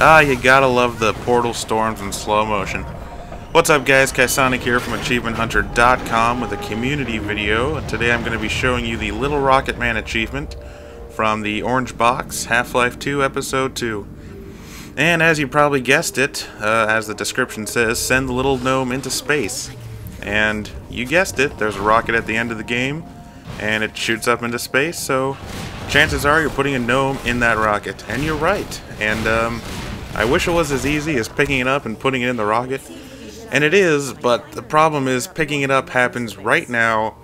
Ah, you gotta love the portal storms in slow motion. What's up guys, Kaisonic here from AchievementHunter.com with a community video. And today I'm going to be showing you the Little Rocket Man achievement from the Orange Box, Half-Life 2 Episode 2. And as you probably guessed it, as the description says, send the little gnome into space. And you guessed it, there's a rocket at the end of the game, and it shoots up into space, so chances are you're putting a gnome in that rocket. And you're right. And I wish it was as easy as picking it up and putting it in the rocket. And it is, but the problem is picking it up happens right now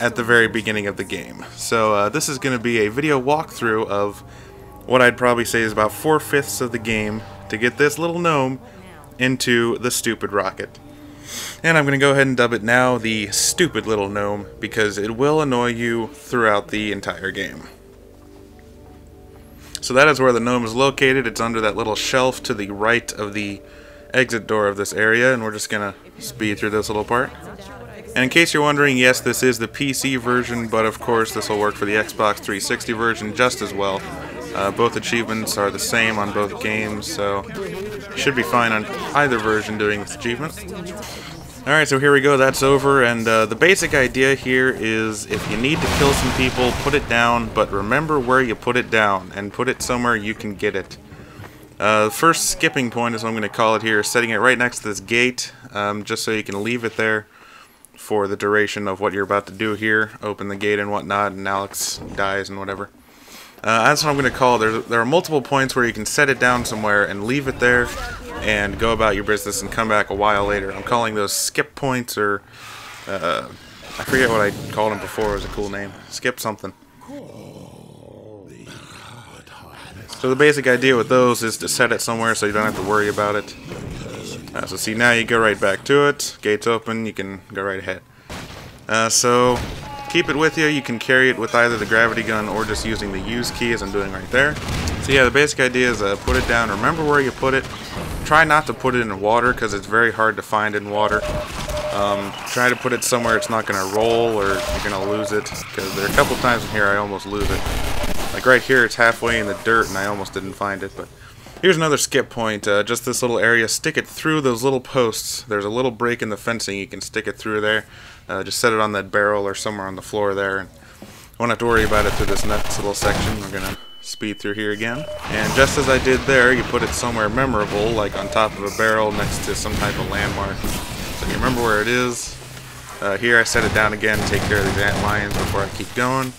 at the very beginning of the game. So this is going to be a video walkthrough of what I'd probably say is about 4/5 of the game to get this little gnome into the stupid rocket. And I'm going to go ahead and dub it now the stupid little gnome because it will annoy you throughout the entire game. So that is where the gnome is located. It's under that little shelf to the right of the exit door of this area, and we're just gonna speed through this little part. And in case you're wondering, yes, this is the PC version, but of course this will work for the Xbox 360 version just as well. Both achievements are the same on both games, so you should be fine on either version doing this achievement. Alright, so here we go, that's over, and the basic idea here is if you need to kill some people, put it down, but remember where you put it down, and put it somewhere you can get it. The first skipping point, is what I'm going to call it here, setting it right next to this gate, just so you can leave it there for the duration of what you're about to do here, open the gate and whatnot, and Alex dies and whatever. That's what I'm going to call it. There are multiple points where you can set it down somewhere and leave it there, and go about your business and come back a while later. I'm calling those skip points, or I forget what I called them before. It was a cool name. Skip something. So the basic idea with those is to set it somewhere so you don't have to worry about it. So see, now you go right back to it. Gates open, you can go right ahead. So keep it with you. You can carry it with either the gravity gun or just using the use key, as I'm doing right there. So yeah, the basic idea is put it down. Remember where you put it. Try not to put it in water because it's very hard to find in water. Try to put it somewhere it's not going to roll or you're going to lose it, because there are a couple times in here I almost lose it. Like right here, it's halfway in the dirt and I almost didn't find it. But here's another skip point, just this little area. Stick it through those little posts. There's a little break in the fencing, you can stick it through there. Just set it on that barrel or somewhere on the floor there, and won't have to worry about it through this next little section. We're gonna speed through here again, and just as I did there, you put it somewhere memorable, like on top of a barrel next to some type of landmark, so you remember where it is. Here I set it down again, take care of these ant lions before I keep going.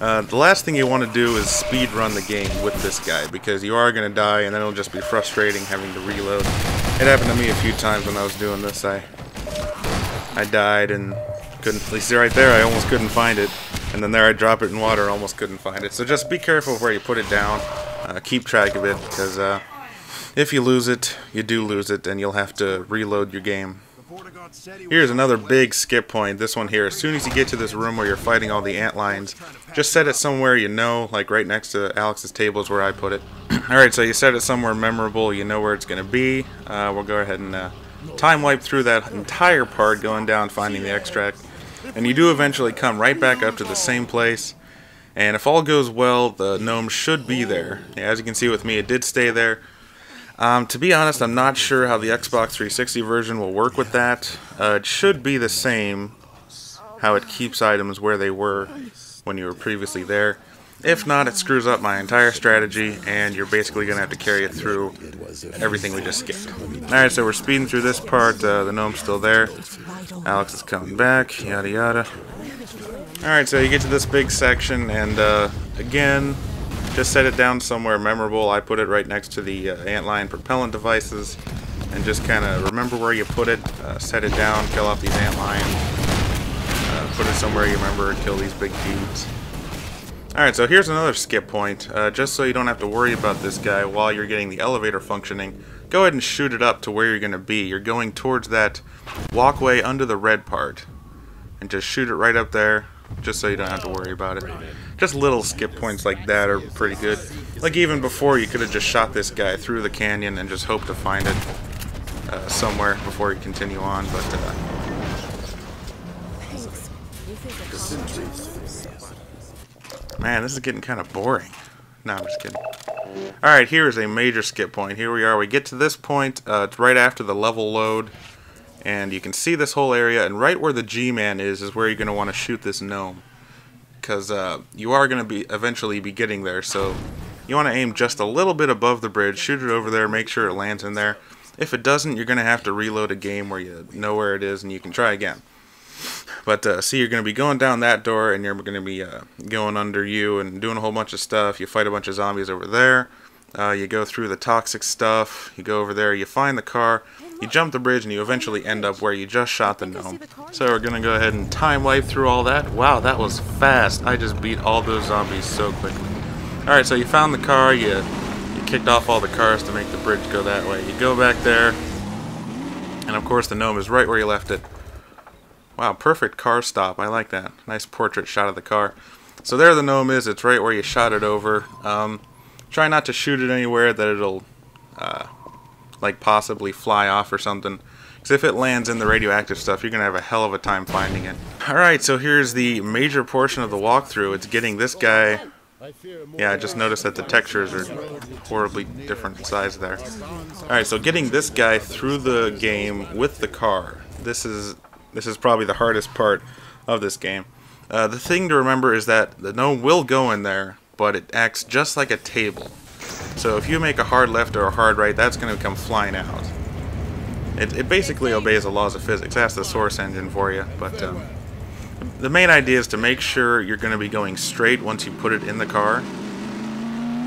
The last thing you want to do is speed run the game with this guy, because you are going to die and then it'll just be frustrating having to reload. It happened to me a few times when I was doing this. I died and couldn't, at least right there I almost couldn't find it, and then there I drop it in water, almost couldn't find it. So just be careful of where you put it down, keep track of it, because if you lose it, you do lose it, and you'll have to reload your game. Here's another big skip point, this one here. As soon as you get to this room where you're fighting all the ant lions, just set it somewhere you know, like right next to Alex's table is where I put it. Alright, so you set it somewhere memorable, you know where it's going to be. We'll go ahead and time wipe through that entire part, going down, finding the extract. And you do eventually come right back up to the same place. And if all goes well, the gnome should be there. As you can see with me, it did stay there. To be honest, I'm not sure how the Xbox 360 version will work with that. It should be the same, how it keeps items where they were when you were previously there. If not, it screws up my entire strategy, and you're basically going to have to carry it through everything we just skipped. Alright, so we're speeding through this part. The gnome's still there. Alex is coming back, yada yada. Alright, so you get to this big section, and again, just set it down somewhere memorable. I put it right next to the antlion propellant devices, and just kind of remember where you put it, set it down, kill off these antlions, put it somewhere you remember, kill these big dudes. Alright, so here's another skip point, just so you don't have to worry about this guy while you're getting the elevator functioning. Go ahead and shoot it up to where you're going to be. You're going towards that walkway under the red part, and just shoot it right up there, just so you don't have to worry about it. Just little skip points like that are pretty good. Like even before, you could have just shot this guy through the canyon and just hoped to find it somewhere before you continue on, but man, this is getting kind of boring. No, I'm just kidding. Alright, here is a major skip point. Here we are. We get to this point. It's right after the level load. And you can see this whole area. And right where the G-Man is where you're going to want to shoot this gnome. Because you are going to be eventually be getting there. So you want to aim just a little bit above the bridge. Shoot it over there. Make sure it lands in there. If it doesn't, you're going to have to reload a game where you know where it is and you can try again. But see, you're going to be going down that door, and you're going to be going under you and doing a whole bunch of stuff. You fight a bunch of zombies over there. You go through the toxic stuff. You go over there. You find the car. You jump the bridge, and you eventually end up where you just shot the gnome. So we're going to go ahead and time wipe through all that. Wow, that was fast. I just beat all those zombies so quickly. Alright, so you found the car. You kicked off all the cars to make the bridge go that way. You go back there. And of course, the gnome is right where you left it. Wow, perfect car stop. I like that. Nice portrait shot of the car. So there the gnome is. It's right where you shot it over. Try not to shoot it anywhere that it'll, like, possibly fly off or something. Because if it lands in the radioactive stuff, you're going to have a hell of a time finding it. Alright, so here's the major portion of the walkthrough. It's getting this guy. Yeah, I just noticed that the textures are horribly different size there. Alright, so getting this guy through the game with the car. This is probably the hardest part of this game. The thing to remember is that the gnome will go in there, but it acts just like a table. So if you make a hard left or a hard right, that's going to come flying out. It basically obeys the laws of physics. That's the source engine for you. But the main idea is to make sure you're going to be going straight once you put it in the car.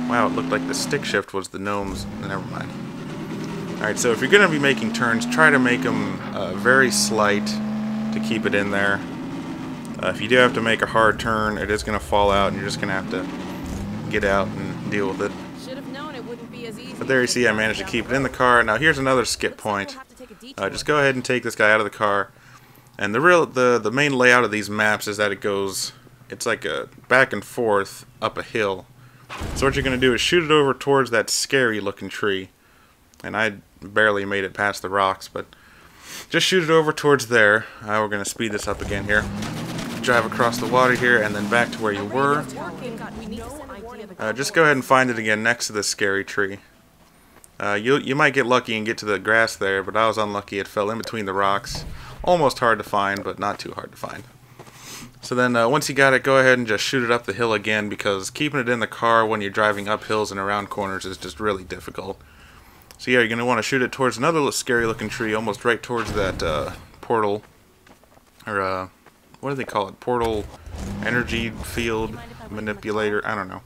Wow, it looked like the stick shift was the gnome's. Never mind. Alright, so if you're going to be making turns, try to make them very slight to keep it in there. If you do have to make a hard turn, it is going to fall out, and you're just going to have to get out and deal with it. But there you see, I managed to keep it in the car. Now here's another skip point. Just go ahead and take this guy out of the car. And the main layout of these maps is that it's like a back and forth up a hill. So what you're going to do is shoot it over towards that scary looking tree. And I barely made it past the rocks, but just shoot it over towards there. We're going to speed this up again here. Drive across the water here and then back to where you were. Just go ahead and find it again next to the scary tree. You might get lucky and get to the grass there, but I was unlucky. It fell in between the rocks. Almost hard to find, but not too hard to find. So then once you got it, go ahead and just shoot it up the hill again, because keeping it in the car when you're driving up hills and around corners is just really difficult. So yeah, you're going to want to shoot it towards another scary looking tree, almost right towards that portal, or what do they call it? Portal energy field manipulator, I don't know.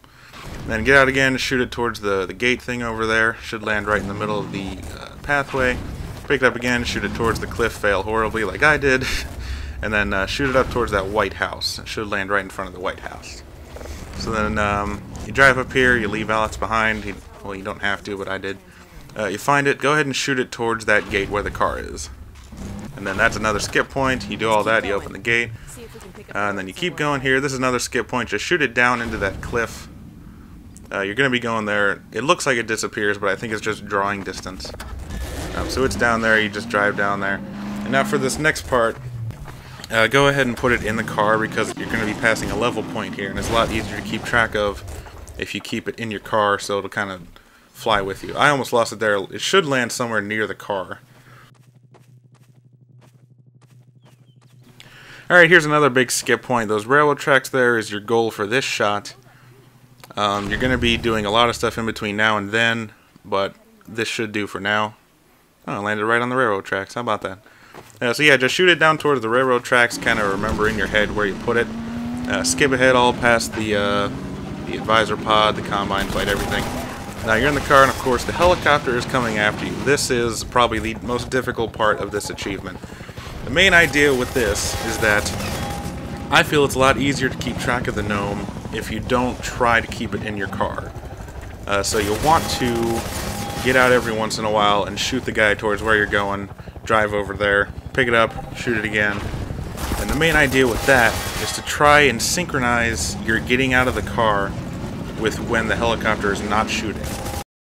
Then get out again, shoot it towards the gate thing over there. Should land right in the middle of the pathway. Pick it up again, shoot it towards the cliff, fail horribly like I did. And then shoot it up towards that White House. It should land right in front of the White House. So then you drive up here, you leave Alex behind. Well, you don't have to, but I did. You find it, go ahead and shoot it towards that gate where the car is. And then that's another skip point. You do all that, you open the gate. And then you keep going here. This is another skip point. Just shoot it down into that cliff. You're going to be going there. It looks like it disappears, but I think it's just drawing distance. So it's down there. You just drive down there. And now for this next part, go ahead and put it in the car, because you're going to be passing a level point here. And it's a lot easier to keep track of if you keep it in your car, so it'll kind of fly with you. I almost lost it there. It should land somewhere near the car. Alright, here's another big skip point. Those railroad tracks there is your goal for this shot. You're going to be doing a lot of stuff in between now and then, but this should do for now. Oh, I landed right on the railroad tracks. How about that? So yeah, just shoot it down towards the railroad tracks, kind of remember in your head where you put it. Skip ahead all past the advisor pod, the combine fight, everything. Now you're in the car, and of course the helicopter is coming after you. This is probably the most difficult part of this achievement. The main idea with this is that I feel it's a lot easier to keep track of the gnome if you don't try to keep it in your car. So you'll want to get out every once in a while and shoot the guy towards where you're going, drive over there, pick it up, shoot it again. And the main idea with that is to try and synchronize your getting out of the car with when the helicopter is not shooting.